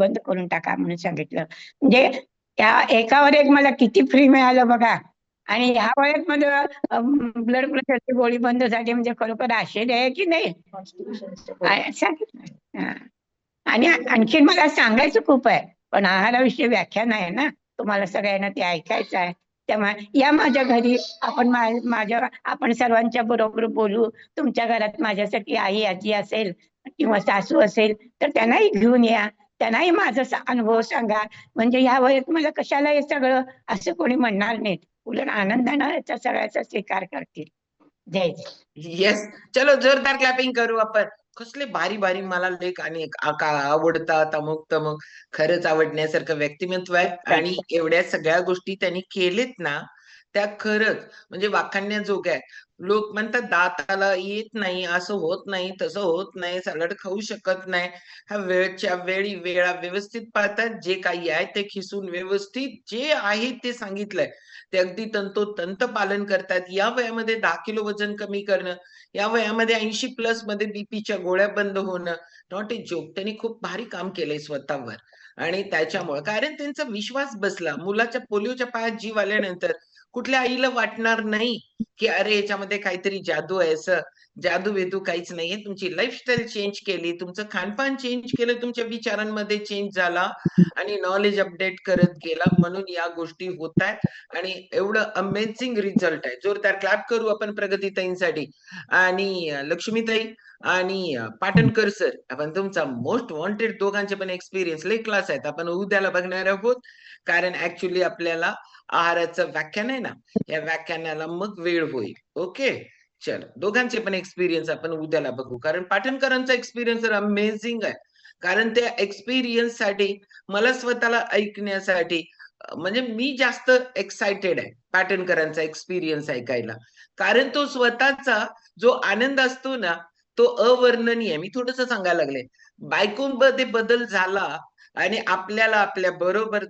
बंद करून टाका म्हणून सांगितलं. म्हणजे त्या एकावर एक मला किती फ्री मिळालं बघा. आणि ह्या वयात माझं ब्लड प्रेशरची गोळी बंद झाली म्हणजे खरोखर आश्चर्य आहे की नाही. सांगितलं. हा. आणि आणखीन मला सांगायचं खूप आहे, पण आहाराविषयी व्याख्यान आहे ना, तुम्हाला सगळ्यांना ते ऐकायचं आहे. त्यामुळे या माझ्या घरी, आपण सर्वांच्या बरोबर बोलू. तुमच्या घरात माझ्यासाठी आई आजी असेल किंवा सासू असेल तर त्यांनाही घेऊन या, त्यांनाही माझा अनुभव सांगा. म्हणजे ह्या वयात मला कशाला हे सगळं असं कोणी म्हणणार नाहीत, उलट आनंदानं याचा सगळ्याचा स्वीकार करतील. जय जय. येस, चलो जोरदार क्लॅपिंग करू आपण. कसले भारी भारी मला लेख आणि आवडतात, अमुक तमुक. खरंच आवडण्यासारखं व्यक्तिमत्व आहे आणि एवढ्या सगळ्या गोष्टी त्यांनी केलेत ना, त्या खरंच म्हणजे वाखाणण्याजोग्या आहे. लोक म्हणतात दाताला येत नाही, असं होत नाही, तसं होत नाही, सॅलड खाऊ शकत नाही. हा वेळच्या वेळी वेळा व्यवस्थित पाळतात, जे काही आहे ते खिसून व्यवस्थित जे आहे ते सांगितलंय ते अगदी तंतोतंत पालन करतात. या वयामध्ये 10 किलो वजन कमी करणं, या वयामध्ये 80+ मध्ये बीपीच्या गोळ्या बंद होणं, नॉट ए जोक. त्यांनी खूप भारी काम केलंय स्वतःवर. आणि त्याच्यामुळे कारण त्यांचा विश्वास बसला. मुलाच्या पोलिओच्या पायात जीव आल्यानंतर कुठल्या आईला वाटणार नाही की अरे याच्यामध्ये काहीतरी जादू आहे. असं जादू वेदू काहीच नाहीये. तुमची लाईफस्टाईल चेंज केली, तुमचं खानपान चेंज केलं, तुमच्या विचारांमध्ये चेंज झाला आणि नॉलेज अपडेट करत गेला, म्हणून या गोष्टी होत आहेत आणि एवढं अमेझिंग रिझल्ट आहे. जोरदार क्लॅप करू आपण प्रगतीताईंसाठी. आणि लक्ष्मीताई आणि पाटणकर सर, आपण तुमचा मोस्ट वॉन्टेड दोघांचे पण एक्सपिरियन्स लई क्लास आहेत, आपण उद्याला बघणार आहोत. कारण ऍक्च्युली आपल्याला आहाराचं व्याख्यान आहे ना, या व्याख्यानाला मग वेळ होईल. ओके, चल दोघांचे पण एक्सपिरियन्स आपण उद्याला बघू. कारण पाटणकरांचा एक्सपिरियन्स तर अमेझिंग आहे. कारण त्या एक्सपिरियन्स साठी मला स्वतःला ऐकण्यासाठी म्हणजे मी जास्त एक्साइटेड आहे पाटणकरांचा एक्सपिरियन्स ऐकायला. कारण तो स्वतःचा जो आनंद असतो ना, तो अवर्णनीय. मी थोडस सांगायला लागले, बायकोमध्ये बदल झाला आणि आपल्याला आपल्या बरोबर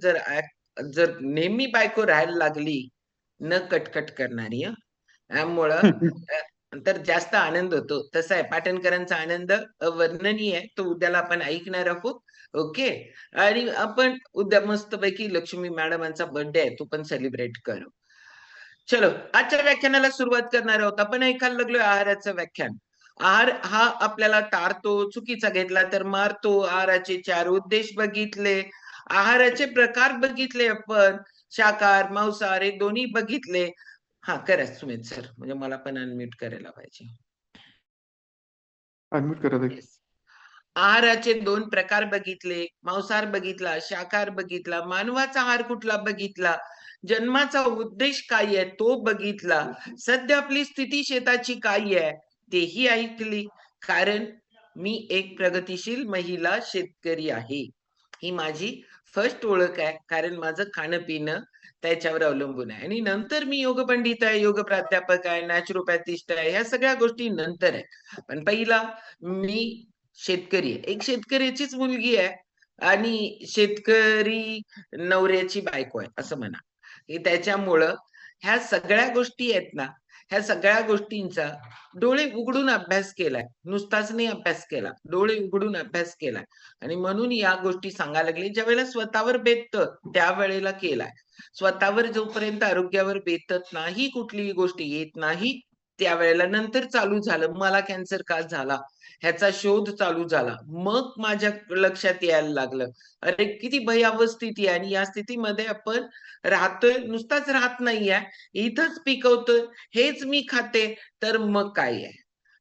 जर नेहमी बायको राहायला लागली न कटकट करणारी, त्यामुळं तर जास्त आनंद होतो. तसा आहे पाटणकरांचा आनंद अवर्णनीय आहे. तो उद्याला आपण ऐकणार आहोत. ओके, आणि आपण उद्या मस्तपैकी लक्ष्मी मॅडमांचा बर्थडे आहे, तो पण सेलिब्रेट करू. चलो आजच्या व्याख्यानाला सुरुवात करणार आहोत. आपण ऐकायला लागलोय आहाराचं व्याख्यान. आहार हा आपल्याला तारतो, चुकीचा घेतला तर मारतो. आहाराचे 4 उद्देश बघितले, आहाराचे प्रकार बघितले, आपण शाकाहार मांसाहार हे दोन्ही बघितले. हा करा सुमित सर, म्हणजे मला पण अनम्यूट करायला पाहिजे. अनम्यूट करा. आहाराचे 2 प्रकार बघितले, मांसाहार बघितला, शाकाहार बघितला, मानवाचा आहार कुठला बघितला, जन्माचा उद्देश काय आहे तो बघितला, सध्या आपली स्थिती शेताची काय आहे तेही ऐकली. कारण मी एक प्रगतिशील महिला शेतकरी आहे, ही माझी फर्स्ट ओळख आहे. कारण माझं खाणं पिणं त्याच्यावर अवलंबून आहे. आणि नंतर मी योग पंडित आहे, योग प्राध्यापक आहे, नॅचरोपॅथिस्ट आहे, ह्या सगळ्या गोष्टी नंतर आहे. पण पहिला मी शेतकरी आहे, एक शेतकऱ्याचीच मुलगी आहे आणि शेतकरी नवऱ्याची बायको आहे असं म्हणा. त्याच्यामुळं ह्या सगळ्या गोष्टी आहेत ना, ह्या सगळ्या गोष्टींचा डोळे उघडून अभ्यास केलाय, नुसताच नाही अभ्यास केला, डोळे उघडून अभ्यास केलाय. आणि म्हणून या गोष्टी सांगायला लागले. ज्या वेळेला स्वतःवर बेततं त्यावेळेला केलाय. स्वतःवर जोपर्यंत आरोग्यावर बेतत नाही, कुठलीही गोष्ट येत नाही, त्यावेळेला नंतर चालू झालं मला कॅन्सर का झाला ह्याचा शोध चालू झाला. मग माझ्या लक्षात यायला लागलं अरे किती भयावह स्थिती आहे. आणि या स्थितीमध्ये आपण राहतोय, नुसताच राहत नाहीये, इथंच पिकवतोय, हेच मी खाते, तर मग काय आहे.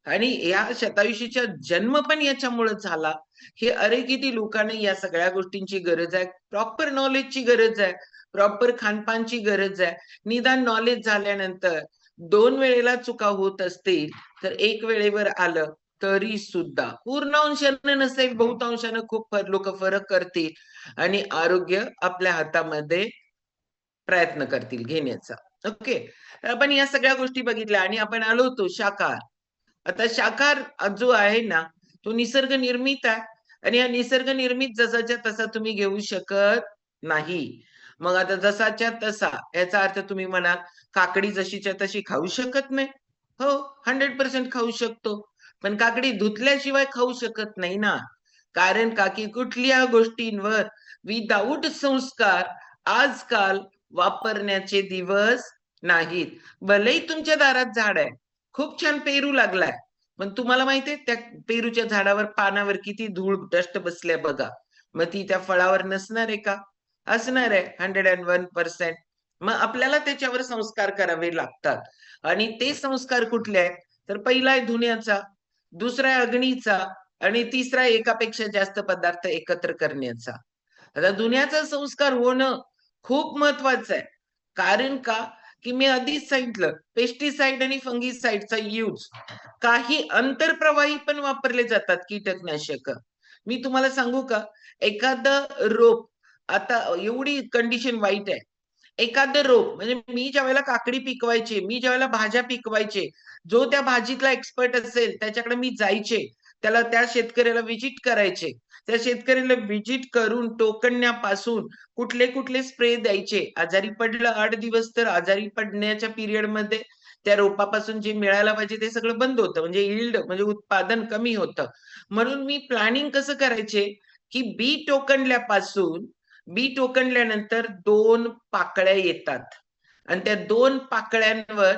आणि या शतायुषीचा जन्म पण याच्यामुळे झाला. हे अरे किती लोकांना या सगळ्या गोष्टींची गरज आहे, प्रॉपर नॉलेजची गरज आहे, प्रॉपर खानपानची गरज आहे. निदान नॉलेज झाल्यानंतर 2 वेळेला चुका होत असतील तर 1 वेळेवर आलं तरी सुद्धा पूर्ण अंशाने नसेल, बहुतांशानं खूप लोक फरक करतील आणि आरोग्य आपल्या हातामध्ये प्रयत्न करतील घेण्याचा. ओके, आपण या सगळ्या गोष्टी बघितल्या आणि आपण आलो होतो शाकाहार. आता शाकाहार जो आहे ना, तो निसर्ग निर्मित आहे आणि या निसर्ग निर्मित जसाच्या तसा तुम्ही घेऊ शकत नाही. मग आता जसाच्या तसा याचा अर्थ तुम्ही म्हणाल काकडी जशीच्या तशी खाऊ शकत नाही. हो, 100% खाऊ शकतो, पण काकडी धुतल्याशिवाय खाऊ शकत नाही ना. कारण का की कुठल्या गोष्टींवर विदाऊट संस्कार आजकाल वापरण्याचे दिवस नाहीत. भलेही तुमच्या दारात झाड आहे, खूप छान पेरू लागलाय, पण तुम्हाला माहितीये त्या पेरूच्या झाडावर पानावर किती धूळ डस्ट बसल्या बघा. मग ती त्या फळावर नसणार आहे का? असणार आहे 101%. मग आपल्याला त्याच्यावर संस्कार करावे लागतात. आणि ते संस्कार कुठले आहेत? तर पहिला आहे धुण्याचा, दुसरा आहे अग्नीचा, आणि तिसरा आहे एकापेक्षा जास्त पदार्थ एकत्र करण्याचा. आता धुण्याचा संस्कार होणं खूप महत्वाचं आहे. कारण का की मी आधीच सांगितलं, पेस्टिसाइड आणि फंगिसाइडचा यूज, काही अंतरप्रवाही पण वापरले जातात कीटकनाशक. मी तुम्हाला सांगू का, एखादं रोप, आता एवढी कंडिशन वाईट आहे, एखादं रोप म्हणजे मी ज्या वेळेला काकडी पिकवायचे, मी ज्या वेळेला भाज्या पिकवायचे, जो त्या भाजीतला एक्सपर्ट असेल त्याच्याकडे मी जायचे, त्याला त्या शेतकऱ्याला व्हिजिट करायचे, त्या शेतकऱ्याला व्हिजिट करून टोकण्यापासून कुठले कुठले स्प्रे द्यायचे, आजारी पडलं 8 दिवस तर आजारी पडण्याच्या पिरियड मध्ये त्या रोपापासून जे मिळायला पाहिजे ते सगळं बंद होतं, म्हणजे यील्ड म्हणजे उत्पादन कमी होतं. म्हणून मी प्लॅनिंग कसं करायचे की बी टोकनल्यानंतर 2 पाकळ्या येतात, आणि त्या 2 पाकळ्यांवर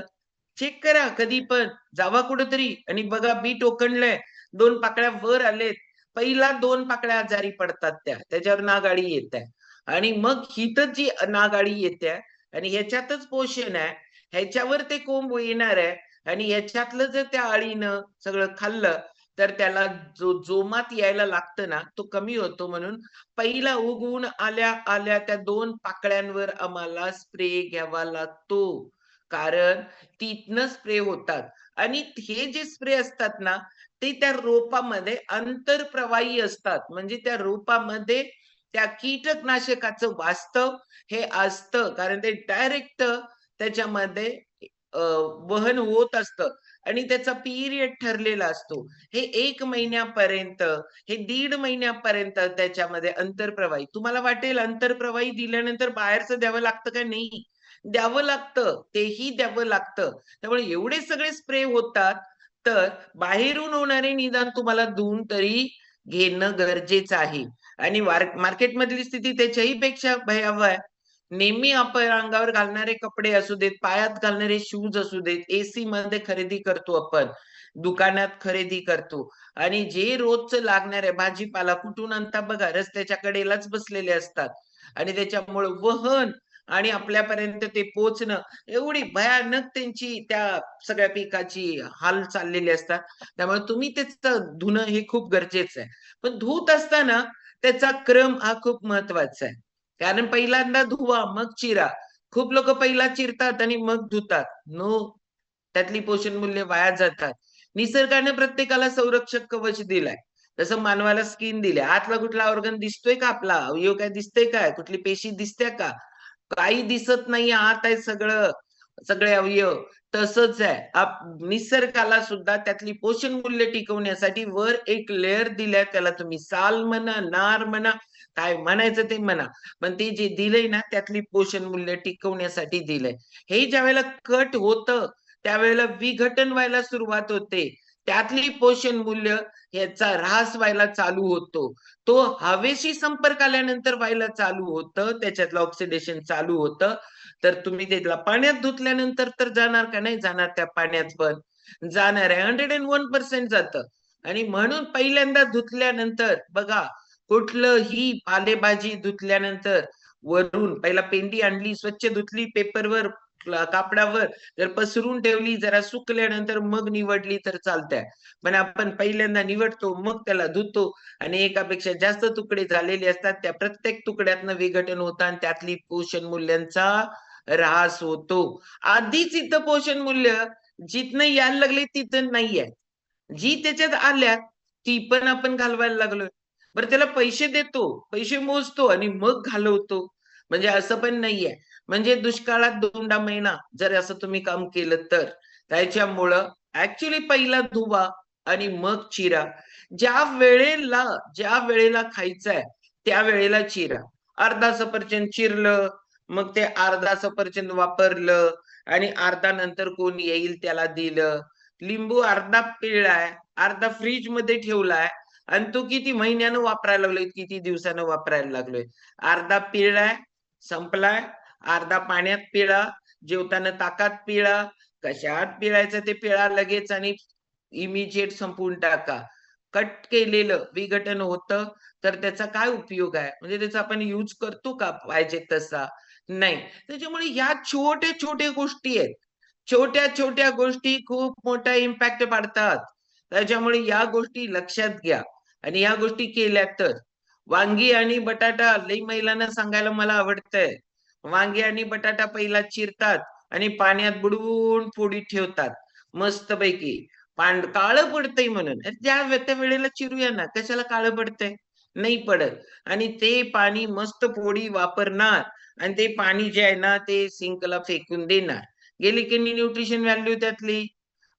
चेक करा, कधी पण जावा कुठेतरी आणि बघा बी टोकनलंय, 2 पाकळ्या वर आलेत, पहिला 2 पाकळ्या आजारी पडतात, त्याच्यावर नागाळी येत आहे. आणि मग हिथं जी नागाळी येते आणि ह्याच्यातच पोषण आहे, ह्याच्यावर ते कोंब येणार आहे, आणि ह्याच्यातलं जर त्या आळीनं सगळं खाल्लं तर त्याला जो जोमात यायला लागतं ना, तो कमी होतो. म्हणून पहिला उगवून आल्या आल्या त्या 2 पाकळ्यांवर आम्हाला स्प्रे घ्यावा लागतो, कारण तिथनं स्प्रे होतात. आणि हे जे स्प्रे असतात ना, ते त्या रोपामध्ये अंतरप्रवाही असतात, म्हणजे त्या रोपामध्ये त्या कीटकनाशकाचं वास्तव हे असतं, कारण ते डायरेक्ट त्याच्यामध्ये वहन होत असतं, आणि त्याचा पिरियड ठरलेला असतो. हे 1 महिन्यापर्यंत, हे 1.5 महिन्यापर्यंत त्याच्यामध्ये अंतरप्रवाही. तुम्हाला वाटेल अंतरप्रवाही दिल्यानंतर बाहेरचं द्यावं लागतं का? नाही, द्यावं लागतं, तेही द्यावं लागतं. त्यामुळे एवढे सगळे स्प्रे होतात, तर बाहेरून होणारे निदान तुम्हाला 2 तरी घेणं गरजेचं आहे. आणि मार्केटमधली स्थिती त्याच्याही पेक्षा भयावह आहे. नेहमी आपण अंगावर घालणारे कपडे असू देत, पायात घालणारे शूज असू देत, एसी मध्ये खरेदी करतो आपण, दुकानात खरेदी करतो, आणि जे रोजचं लागणार आहे भाजीपाला कुठून आणता बघा, रस्त्याच्या कडेलाच बसलेले असतात, आणि त्याच्यामुळे वहन आणि आपल्यापर्यंत ते पोहोचणं, एवढी भयानक त्यांची त्या सगळ्या पिकाची हाल चाललेले असतात. त्यामुळे तुम्ही त्याचं धुणं हे खूप गरजेचं आहे. पण धुत असताना त्याचा क्रम हा खूप महत्वाचा आहे. कारण पहिल्यांदा धुवा मग चिरा. खूप लोक पहिला चिरतात आणि मग धुतात. नो, त्यातली पोषण मूल्य वाया जातात. निसर्गाने प्रत्येकाला संरक्षक कवच दिलाय. तसं मानवाला स्किन दिल्या. आतला कुठला ऑर्गन दिसतोय का आपला? अवयव काय दिसतंय काय? कुठली पेशी दिसते का? काही दिसत नाही, आत आहे सगळं, सगळे अवयव. तसंच आहे निसर्गाला सुद्धा त्यातली पोषण मूल्य टिकवण्यासाठी वर एक लेअर दिलाय, त्याला तुम्ही साल म्हणा, नार म्हणा, काय म्हणायचं ते म्हणा, पण ते जे दिलंय ना त्यातली पोषण मूल्य टिकवण्यासाठी दिलंय. हे ज्या वेळेला कट होतं त्यावेळेला विघटन व्हायला सुरुवात होते, त्यातली पोषण मूल्य याचा ऱ्हास व्हायला चालू होतो. तो हवेशी संपर्क आल्यानंतर व्हायला चालू होतं, त्याच्यातलं ऑक्सिडेशन चालू होतं. तर तुम्ही त्याला पाण्यात धुतल्यानंतर तर जाणार का? नाही जाणार, त्या पाण्यात पण जाणार आहे, 101% जातं. आणि म्हणून पहिल्यांदा धुतल्यानंतर बघा, कुठलंही पालेभाजी धुतल्यानंतर वरून पहिला पेंडी आणली, स्वच्छ धुतली, पेपरवर कापडावर जर पसरून ठेवली, जरा सुकल्यानंतर मग निवडली तर चालतंय. पण आपण पहिल्यांदा निवडतो, मग त्याला धुतो, आणि एकापेक्षा जास्त तुकडे झालेले असतात, त्या प्रत्येक तुकड्यातनं विघटन होतं आणि त्यातली पोषण मूल्यांचा ऱ्हास होतो. आधीच इथं पोषण मूल्य जिथनं यायला लागले तिथं नाहीये, जी त्याच्यात आल्या ती पण आपण घालवायला लागलोय. बरं, त्याला पैसे देतो, पैसे मोजतो आणि मग घालवतो, म्हणजे असं पण नाहीये. म्हणजे दुष्काळात दोंडा महिना जर असं तुम्ही काम केलं तर त्याच्यामुळं ऍक्च्युली पहिला धुवा आणि मग चिरा. ज्या वेळेला खायचंय त्या वेळेला चिरा. अर्धा सफरचंद चिरलं, मग ते अर्धा सफरचंद वापरलं, आणि अर्धा नंतर कोण येईल त्याला दिलं. लिंबू अर्धा पिळलाय, अर्धा फ्रीज मध्ये ठेवलाय, आणि तो किती महिन्यानं वापरायला लागलोय, किती दिवसानं वापरायला लागलोय. अर्धा पिळाय, संपलाय. अर्धा पाण्यात पिळा, जेवताना ताकात पिळा, कशात पिळायचं ते पिळा लगेच आणि इमिजिएट संपवून टाका. कट केलेलं विघटन होतं तर त्याचा काय उपयोग आहे? म्हणजे त्याचा आपण यूज करतो का पाहिजे तसा? नाही. त्याच्यामुळे ह्या छोट्या छोट्या गोष्टी आहेत. छोट्या छोट्या गोष्टी खूप मोठा इम्पॅक्ट पाडतात. त्याच्यामुळे या गोष्टी लक्षात घ्या आणि या गोष्टी केल्या तर. वांगी आणि बटाटा लई महिलांना सांगायला मला आवडतंय. वांगी आणि बटाटा पहिला चिरतात आणि पाण्यात बुडवून फोडीत ठेवतात मस्तपैकी. काळं पडतंय म्हणून. त्या वेळेला चिरूया ना, कशाला काळं पडतंय? नाही पडत. आणि ते पाणी मस्त फोडी वापरणार आणि ते पाणी जे आहे ना ते सिंकला फेकून देणार. गेली की न्यूट्रिशन व्हॅल्यू त्यातली.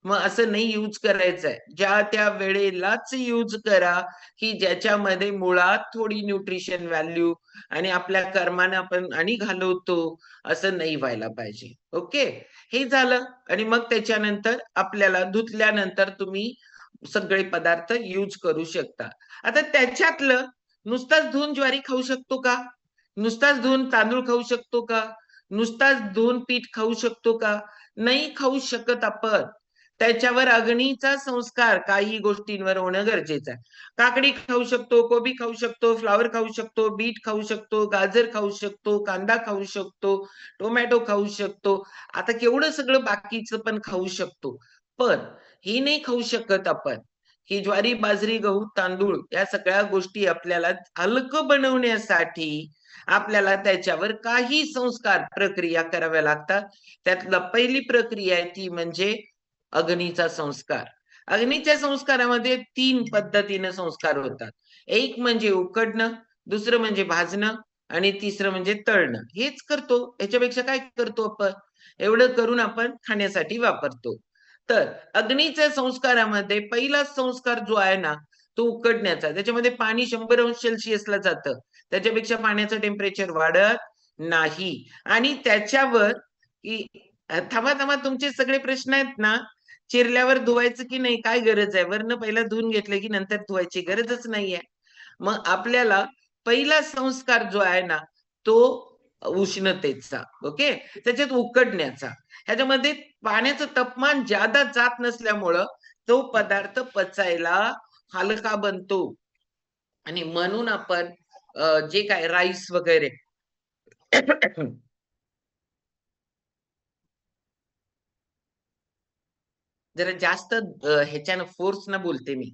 मग असं नाही यूज करायचंय. ज्या त्या वेळेलाच यूज करा की ज्याच्यामध्ये मुळात थोडी न्यूट्रिशन व्हॅल्यू आणि आपल्या कर्माने आपण आणि घालवतो असं नाही व्हायला पाहिजे. ओके, हे झालं. आणि मग त्याच्यानंतर आपल्याला धुतल्यानंतर तुम्ही सगळे पदार्थ यूज करू शकता. आता त्याच्यातलं नुसताच धुवून ज्वारी खाऊ शकतो का? नुसताच धुवून तांदूळ खाऊ शकतो का? नुसताच धुवून पीठ खाऊ शकतो का? नाही खाऊ शकत आपण. त्याच्यावर अग्नीचा संस्कार काही गोष्टींवर होणं गरजेचं आहे. काकडी खाऊ शकतो, कोबी खाऊ शकतो, फ्लावर खाऊ शकतो, बीट खाऊ शकतो, गाजर खाऊ शकतो, कांदा खाऊ शकतो, टोमॅटो खाऊ शकतो. आता केवढं सगळं बाकीचं पण खाऊ शकतो. पण हे नाही खाऊ शकत आपण. ही ज्वारी, बाजरी, गहू, तांदूळ या सगळ्या गोष्टी आपल्याला हलकं बनवण्यासाठी आपल्याला त्याच्यावर काही संस्कार प्रक्रिया कराव्या लागतात. त्यातला पहिली प्रक्रिया आहे ती म्हणजे अग्नीचा संस्कार. अग्नीच्या संस्कारामध्ये 3 पद्धतीने संस्कार होतात. एक म्हणजे उकडणं, दुसरं म्हणजे भाजणं आणि तिसरं म्हणजे तळणं. हेच करतो. याच्यापेक्षा काय करतो आपण? एवढं करून आपण खाण्यासाठी वापरतो. तर अग्नीच्या संस्कारामध्ये पहिला संस्कार जो आहे ना, तो उकडण्याचा. त्याच्यामध्ये पाणी 100°C जातं. त्याच्यापेक्षा पाण्याचं टेम्परेचर वाढत नाही. आणि त्याच्यावर थांबा, थांबा तुमचे सगळे प्रश्न आहेत ना, चिरल्यावर धुवायचं की नाही? काय गरज आहे? वरनं पहिला धुवून घेतलं की नंतर धुवायची गरजच नाहीये. मग आपल्याला पहिला संस्कार जो आहे ना, तो उष्णतेचा. ओके? त्याच्यात उकडण्याचा. ह्याच्यामध्ये पाण्याचं तापमान जादा जात नसल्यामुळं तो पदार्थ पचायला हलका बनतो. आणि म्हणून आपण जे काय राईस वगैरे जरा जास्त ह्याच्यानं फोर्सनं बोलते मी.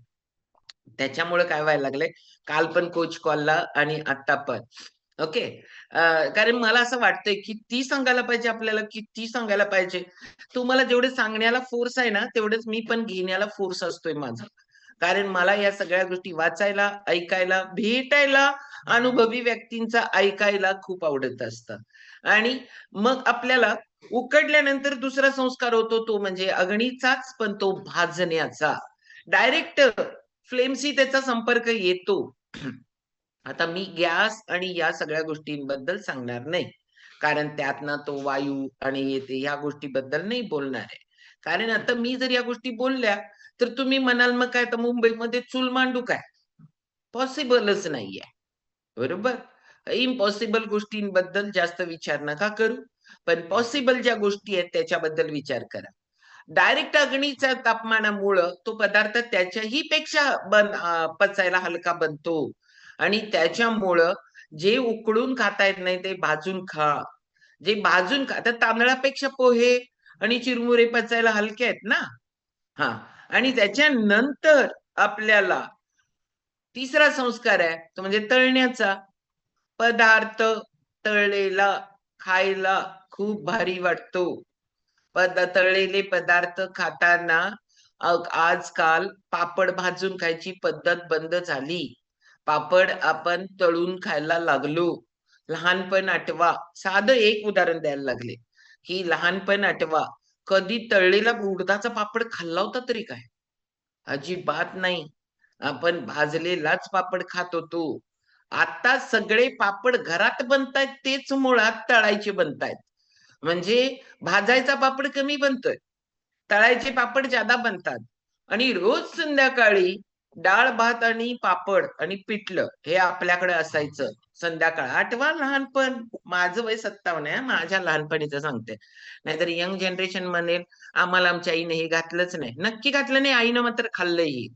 त्याच्यामुळे काय व्हायला लागलंय, काल पण कोच कॉलला आणि आता पण. ओके. कारण मला असं वाटतंय किती सांगायला पाहिजे आपल्याला, किती सांगायला पाहिजे. तुम्हाला जेवढे सांगण्याला फोर्स आहे ना, तेवढेच मी पण घेण्याला फोर्स असतोय माझा. कारण मला या सगळ्या गोष्टी वाचायला, ऐकायला, भेटायला, अनुभवी व्यक्तींचा ऐकायला खूप आवडत असतं. आणि मग आपल्याला उकडल्यानंतर दुसरा संस्कार होतो तो म्हणजे अग्नीचाच, पण तो भाजण्याचा. डायरेक्ट फ्लेमशी त्याचा संपर्क येतो. आता मी गॅस आणि या सगळ्या गोष्टींबद्दल सांगणार नाही. कारण त्यातनं तो वायू आणि येते ह्या गोष्टीबद्दल नाही बोलणार आहे. कारण आता मी जर या गोष्टी बोलल्या, तर तुम्ही म्हणाल मग काय तर मुंबईमध्ये चूल मांडू काय? पॉसिबलच नाहीये. बरोबर? इम्पॉसिबल गोष्टींबद्दल जास्त विचार नका करू. पण पॉसिबल ज्या गोष्टी आहेत त्याच्याबद्दल विचार करा. डायरेक्ट अग्नीच्या तापमानामुळं तो पदार्थ त्याच्याही पेक्षा पचायला हलका बनतो. आणि त्याच्यामुळं जे उकडून खाता येत नाही ते भाजून खा. जे भाजून खा तर तांदळापेक्षा पोहे आणि चिरमुरे पचायला हलके आहेत ना. हां. आणि त्याच्यानंतर आपल्याला तिसरा संस्कार आहे तो म्हणजे तळण्याचा. पदार्थ तळलेला खायला खूप भारी वाटतो. तळलेले पदार्थ खाताना आजकाल पापड भाजून खायची पद्धत बंद झाली. पापड आपण तळून खायला लागलो. लहानपण आठवा. साधं एक उदाहरण द्यायला लागले, की लहानपण आठवा. कधी तळलेला उडदाचा पापड खाल्ला होता तरी काय? अजिबात नाही. आपण भाजलेलाच पापड खात होतो. आता सगळे पापड घरात बनतायत तेच मुळात तळायचे बनतायत. म्हणजे भाजायचा पापड कमी बनतोय. तळायचे पापड जादा बनतात. आणि रोज संध्याकाळी डाळ भात आणि पापड आणि पिठलं हे आपल्याकडे असायचं संध्याकाळ. आठवा लहानपण. माझं वय 57 आहे, माझ्या लहानपणीचं सांगते. नाहीतर यंग जनरेशन म्हणेल आम्हाला आमच्या आईने हे घातलंच नाही. नक्की घातलं नाही, आईनं मात्र खाल्लंही.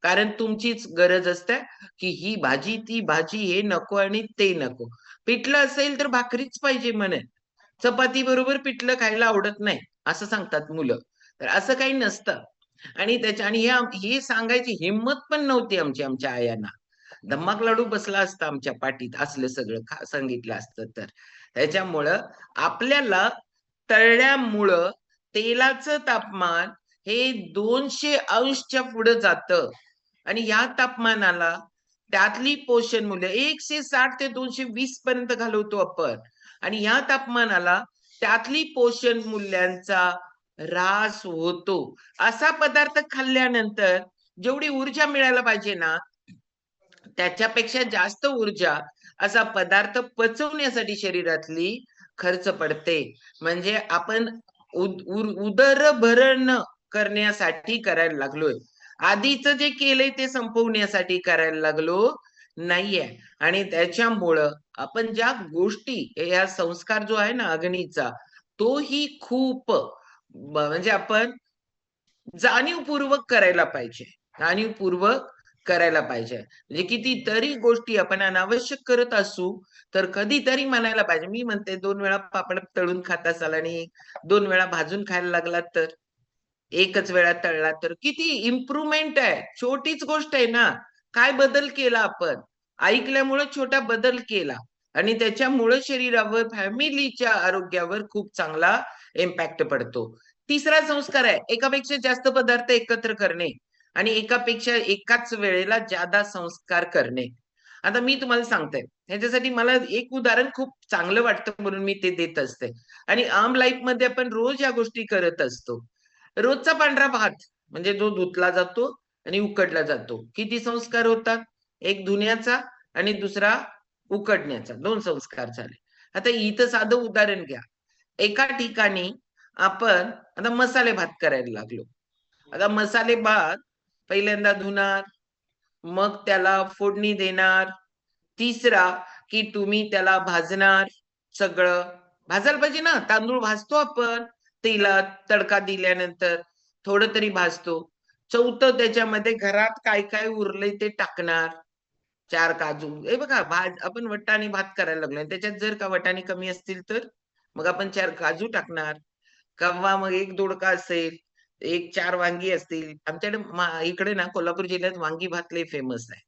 कारण तुमचीच गरज असते की ही भाजी ती भाजी, हे नको आणि ते नको. पिठलं असेल तर भाकरीच पाहिजे म्हणे. चपाती बरोबर पिठलं खायला आवडत नाही असं सांगतात मुलं. तर असं काही नसतं. आणि हे सांगायची हिंमत पण नव्हती आमच्या आयांना. धम्माक लाडू बसला असता आमच्या पाठीत असलं सगळं सांगितलं असतं तर. त्याच्यामुळं आपल्याला तळल्यामुळं तेलाचं तापमान हे 200 अंशच्या पुढे जातं. आणि या तापमानाला त्यातली पोषण मूल्य 160 ते 220 पर्यंत घालवतो आपण. आणि या तापमानाला त्यातली पोषण मूल्यांचा ऱ्हास होतो. असा पदार्थ खाल्ल्यानंतर जेवढी ऊर्जा मिळायला पाहिजे ना, त्याच्यापेक्षा जास्त ऊर्जा असा पदार्थ पचवण्यासाठी शरीरातली खर्च पडते. म्हणजे आपण उदरभरण करण्यासाठी करायला लागलोय. आधीच जे केलंय ते संपवण्यासाठी करायला लागलो नाहीये. आणि त्याच्यामुळं आपण ज्या गोष्टी, या संस्कार जो आहे ना अग्नीचा, तोही खूप म्हणजे आपण जाणीवपूर्वक करायला पाहिजे. जाणीवपूर्वक करायला पाहिजे. म्हणजे कितीतरी गोष्टी आपण अनावश्यक करत असू तर कधीतरी म्हणायला पाहिजे. मी म्हणते 2 वेळा पापड तळून खात असाल आणि 2 वेळा भाजून खायला लागलात तर, एकच वेळा तळला तर किती इम्प्रूव्हमेंट आहे. छोटीच गोष्ट आहे ना. काय बदल केला आपण? ऐकल्यामुळे छोटा बदल केला आणि त्याच्यामुळे शरीरावर, फॅमिलीच्या आरोग्यावर खूप चांगला इम्पॅक्ट पडतो. तिसरा संस्कार आहे एकापेक्षा जास्त पदार्थ एकत्र करणे आणि एकापेक्षा एकाच वेळेला जादा संस्कार करणे. आता मी तुम्हाला सांगते, ह्याच्यासाठी मला एक उदाहरण खूप चांगलं वाटतं म्हणून मी ते देत असते. आणि आम लाईफ मध्ये आपण रोज या गोष्टी करत असतो. रोजचा पांढरा भात म्हणजे जो धुतला जातो आणि उकडला जातो. किती संस्कार होतात? एक धुण्याचा आणि दुसरा उकडण्याचा. 2 संस्कार झाले. आता इथं साधं उदाहरण घ्या. एका ठिकाणी आपण आता मसाले भात करायला लागलो. आता मसाले भात पहिल्यांदा धुणार, मग त्याला फोडणी देणार. तिसरा की तुम्ही त्याला भाजणार सगळं. भाजायला पाहिजे ना, तांदूळ भाजतो आपण तेलात तडका दिल्यानंतर, थोडं तरी भाजतो. चौथं त्याच्यामध्ये घरात काय काय उरलंय ते टाकणार. 4 काजू, हे बघा आपण वाटाणे भात करायला लागलोय. त्याच्यात जर का वाटाणे कमी असतील तर मग आपण 4 काजू टाकणार. किंवा मग एक दोडका असेल, एक 4 वांगी असतील. आमच्याकडे इकडे ना कोल्हापूर जिल्ह्यात वांगी भात लय फेमस आहे.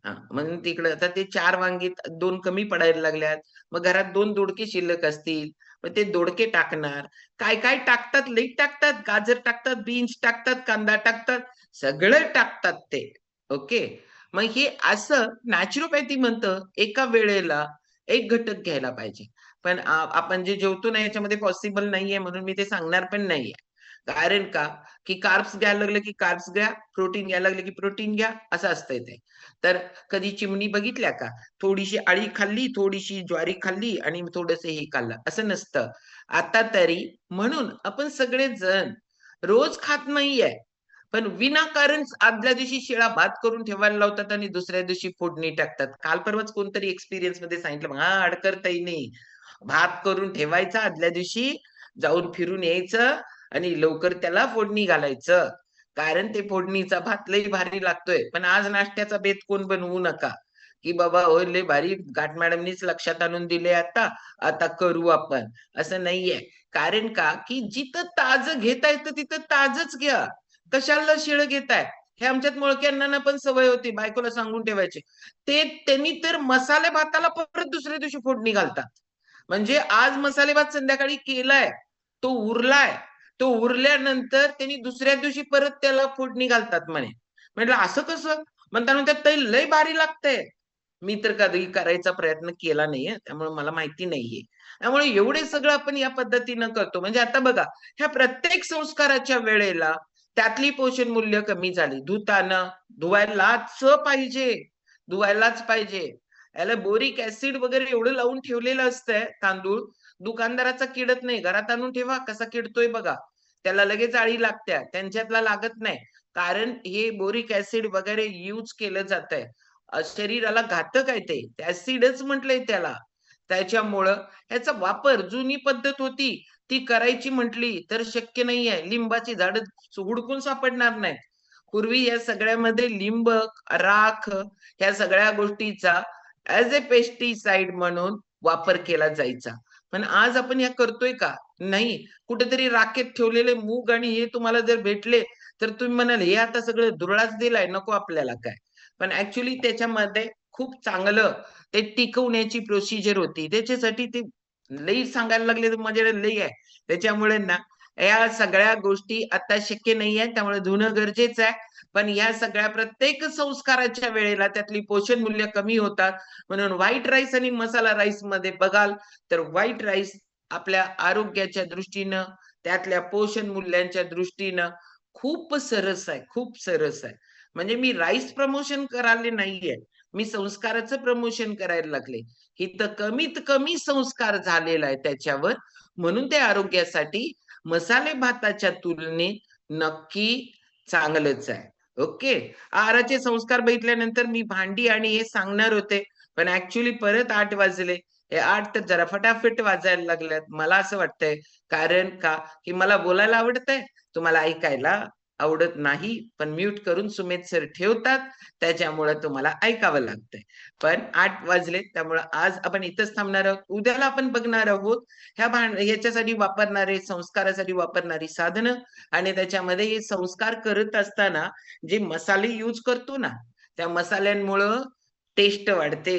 हां, म्हणून तिकडं आता ते 4 वांगीत 2 कमी पडायला लागल्यात. मग घरात 2 दोडके शिल्लक असतील. मग ते दोडके टाकणार. काय-काय टाकतात, लई टाकतात. गाजर टाकतात, बीन्स टाकतात, कांदा टाकतात. सगळं टाकतात ते. ओके. मग हे असं नॅचरोपॅथी म्हणतं, एका वेळेला एक घटक घ्यायला पाहिजे. पण आपण जे जेवतो ना याच्यामध्ये पॉसिबल नाहीये म्हणून मी ते सांगणार पण नाहीये. कारण का, की कार्ब्स घ्यायला लागलं की कार्ब्स घ्या, प्रोटीन घ्यायला लागलं की प्रोटीन घ्या, असं असतंय ते. तर कधी चिमणी बघितल्या का? थोडीशी अळी खाल्ली, थोडीशी ज्वारी खाल्ली आणि थोडंसं हे खाल्लं, असं नसतं. आता तरी म्हणून आपण सगळेजण रोज खात नाहीये. पण विनाकारण आदल्या दिवशी शिळा भात करून ठेवायला लावतात आणि दुसऱ्या दिवशी फोडणी टाकतात. काल परवाच कोणतरी एक्सपिरियन्समध्ये सांगितलं, "हां, अडकरताईने भात करून ठेवायचा, आदल्या दिवशी जाऊन फिरून यायचं आणि लवकर त्याला फोडणी घालायचं. कारण ते फोडणीचा भात लई भारी लागतोय. पण आज नाश्त्याचा बेत कोण बनवू नका, की बाबा होय लय भारी घाट मॅडमनीच लक्षात आणून दिले आता, आता करू आपण." असं नाहीये. कारण का, की जिथं ताजं घेता येतं तिथं ताजंच घ्या. कशाला शिळं घेताय? हे आमच्यात मुळक्यांना पण सवय होती. बायकोला सांगून ठेवायची. त्यांनी तर मसाले भाताला परत दुसऱ्या दिवशी फोडणी घालतात. म्हणजे आज मसाले भात संध्याकाळी केलाय, तो उरलाय. तो उरल्यानंतर त्यांनी दुसऱ्या दिवशी परत त्याला फोडणी घालतात म्हणे. म्हटलं असं कसं? म्हणतात ते लय भारी लागतंय. मी तर कधी करायचा प्रयत्न केला नाहीये, त्यामुळे मला माहिती नाहीये. त्यामुळे एवढे सगळं आपण या पद्धतीनं करतो. म्हणजे आता बघा, ह्या प्रत्येक संस्काराच्या वेळेला त्यातली पोषण मूल्य कमी झाली. धुताना धुवायलाच पाहिजे. धुवायलाच पाहिजे. याला बोरिक ॲसिड वगैरे एवढं लावून ठेवलेलं असतंय तांदूळ, दुकानदाराचा किडत नाही. घरात आणून ठेवा, कसा किडतोय बघा. त्याला लगेच अळी लागत्या. त्यांच्यातला लागत नाही. कारण हे बोरिक ऍसिड वगैरे यूज केलं जात आहे, शरीराला घातक आहे ते ऍसिडच म्हटलंय त्याला. त्याच्यामुळं ह्याचा वापर जुनी पद्धत होती ती करायची म्हटली तर शक्य नाहीये. लिंबाची झाडं हुडकून सापडणार नाहीत. पूर्वी या सगळ्यामध्ये लिंब, राख ह्या सगळ्या गोष्टीचा ऍज अ पेस्टिसाइड म्हणून वापर केला जायचा. पण आज आपण या करतोय का? नाही. कुठेतरी राखेत ठेवलेले मूग आणि हे तुम्हाला जर भेटले तर तुम्ही म्हणाल हे आता सगळं धुरळाच दिलाय, नको आपल्याला काय. पण ऍक्च्युली त्याच्यामध्ये खूप चांगलं ते टिकवण्याची प्रोसिजर होती. त्याच्यासाठी ते लई सांगायला लागले तर माझ्याकडे लई आहे. त्याच्यामुळे ना या सगळ्या गोष्टी आता शक्य नाहीये, त्यामुळे धुणं गरजेचं आहे. पण या सगळ्या प्रत्येक संस्काराच्या वेळेला त्यातली पोषण मूल्य कमी होतात. म्हणून व्हाईट राईस आणि मसाला राईस मध्ये बघाल तर व्हाईट राईस आपल्या आरोग्याच्या दृष्टीनं, त्यातल्या पोषण मूल्यांच्या दृष्टीनं खूप सरस आहे, खूप सरस आहे. म्हणजे मी राईस प्रमोशन करायला नाहीये, मी संस्काराचं प्रमोशन करायला लागले. इथं कमीत कमी संस्कार झालेला आहे त्याच्यावर, म्हणून ते आरोग्यासाठी मसाले भाताच्या तुलनेत नक्की चांगलंच आहे. ओके. आहाराचे संस्कार बघितल्यानंतर मी भांडी आणि हे सांगणार होते, पण ऍक्च्युली परत 8 वाजले. हे 8 तर जरा फटाफट वाजायला लागल्यात. मला असं वाटतंय कारण का की मला बोलायला आवडतंय, तुम्हाला ऐकायला आवडत नाही. पण म्यूट करून सुमेध सर ठेवतात, त्याच्यामुळे तुम्हाला ऐकावं लागतंय. पण 8 वाजले, त्यामुळे आज आपण इथंच थांबणार आहोत. उद्याला आपण बघणार आहोत ह्याच्यासाठी वापरणारे, संस्कारासाठी वापरणारी साधनं आणि त्याच्यामध्ये हे संस्कार करत असताना जे मसाले यूज करतो ना, त्या मसाल्यांमुळं टेस्ट वाढते.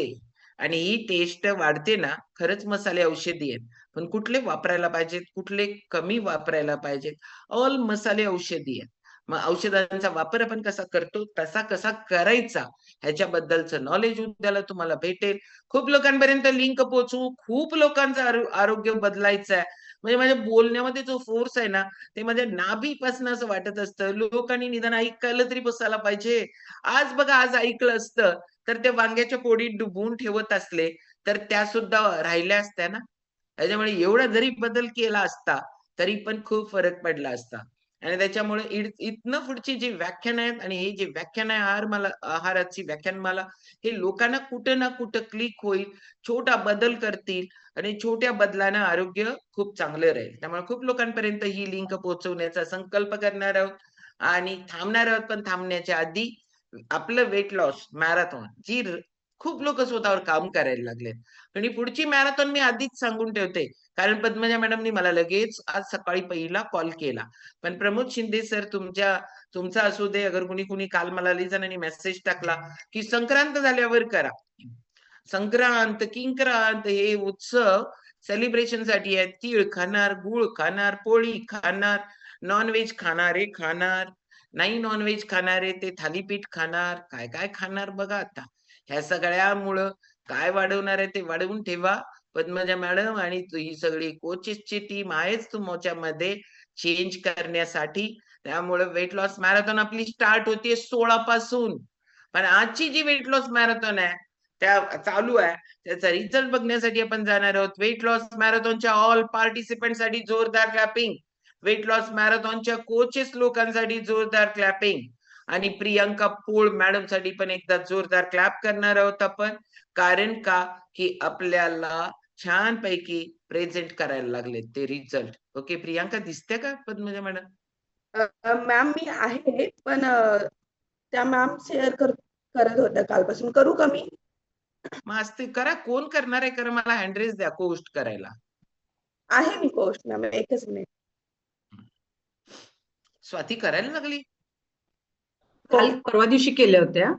आणि ही टेस्ट वाढते ना, खरंच मसाले औषधी आहेत. पण कुठले वापरायला पाहिजेत, कुठले कमी वापरायला पाहिजेत, ऑल मसाले औषधी आहेत. मग औषधांचा वापर आपण कसा करतो, तसा कसा करायचा ह्याच्याबद्दलचं नॉलेज उद्याला तुम्हाला भेटेल. खूप लोकांपर्यंत लिंक पोहोचवू, खूप लोकांचं आरोग्य बदलायचं आहे. म्हणजे माझ्या बोलण्यामध्ये जो फोर्स आहे ना, ते माझ्या नाभीपासून असं वाटत असतं. लोकांनी निदान ऐकायला तरी बसायला पाहिजे. आज बघा, आज ऐकलं असतं तर ते वांग्याच्या फोडीत डुबवून ठेवत असले तर त्या सुद्धा राहिल्या असत्या ना. त्याच्यामुळे एवढा जरी बदल केला असता तरी पण खूप फरक पडला असता. आणि त्याच्यामुळे इथनं पुढची जी व्याख्यान आहेत आणि हे जे व्याख्यान आहे आहाराची व्याख्यानमाला, हे लोकांना कुठं ना कुठं क्लिक होईल, छोटा बदल करतील आणि छोट्या बदलानं आरोग्य खूप चांगलं राहील. त्यामुळे खूप लोकांपर्यंत ही लिंक पोहोचवण्याचा संकल्प करणार आहोत आणि थांबणार आहोत. पण थांबण्याच्या आधी आपलं वेट लॉस मॅरेथॉन खूप लोक स्वतःवर काम करायला लागलेत. आणि पुढची मॅरेथॉन मी आधीच सांगून ठेवते, कारण पद्मजा मॅडमनी मला लगेच आज सकाळी पहिला कॉल केला. पण प्रमोद शिंदे सर तुमचा असू दे, अगर कुणी काल मला लई जणांनी मेसेज टाकला की संक्रांत झाल्यावर करा. संक्रांत, किंक्रांत हे उत्सव सेलिब्रेशन साठी आहेत. तीळ खाणार, गुळ खाणार, पोळी खाणार, नॉनव्हेज खाणारे खाणार, नाही नॉनव्हेज खाणारे ते थालीपीठ खाणार, काय काय खाणार बघा आता. ह्या सगळ्यामुळं काय वाढवणार आहे ते वाढवून ठेवा. पद्मजा मॅडम आणि ही सगळी कोचेसची टीम आहेच तुमच्यामध्ये चेंज करण्यासाठी. त्यामुळे वेट लॉस मॅरेथॉन आपली स्टार्ट होतीये 16 पासून. पण आजची जी वेट लॉस मॅरेथॉन आहे त्या चालू आहे, त्याचा रिझल्ट बघण्यासाठी आपण जाणार आहोत. वेट लॉस मॅरेथॉनच्या ऑल पार्टिसिपेंट साठी जोरदार क्लॅपिंग. वेट लॉस मॅरेथॉनच्या कोचेस लोकांसाठी जोरदार क्लॅपिंग. आणि प्रियांका पोळ मॅडम साठी पण एकदा जोरदार क्लॅप करणार आहोत आपण. कारण का की आपल्याला छानपैकी प्रेझेंट करायला लागले ते रिझल्ट. ओके, प्रियांका दिसते का पद्मजा मॅडम? मॅम मी आहे, पण त्या मॅम शेअर करत होत्या कालपासून. करू का मी? मग असते करा. कोण करणार आहे? करा, मला हँडरेस द्या पोस्ट करायला. आहे मी पोस्ट मॅम, एकच मिनिट. स्वाती करायला लागली. काल परवा दिवशी केल्या होत्या.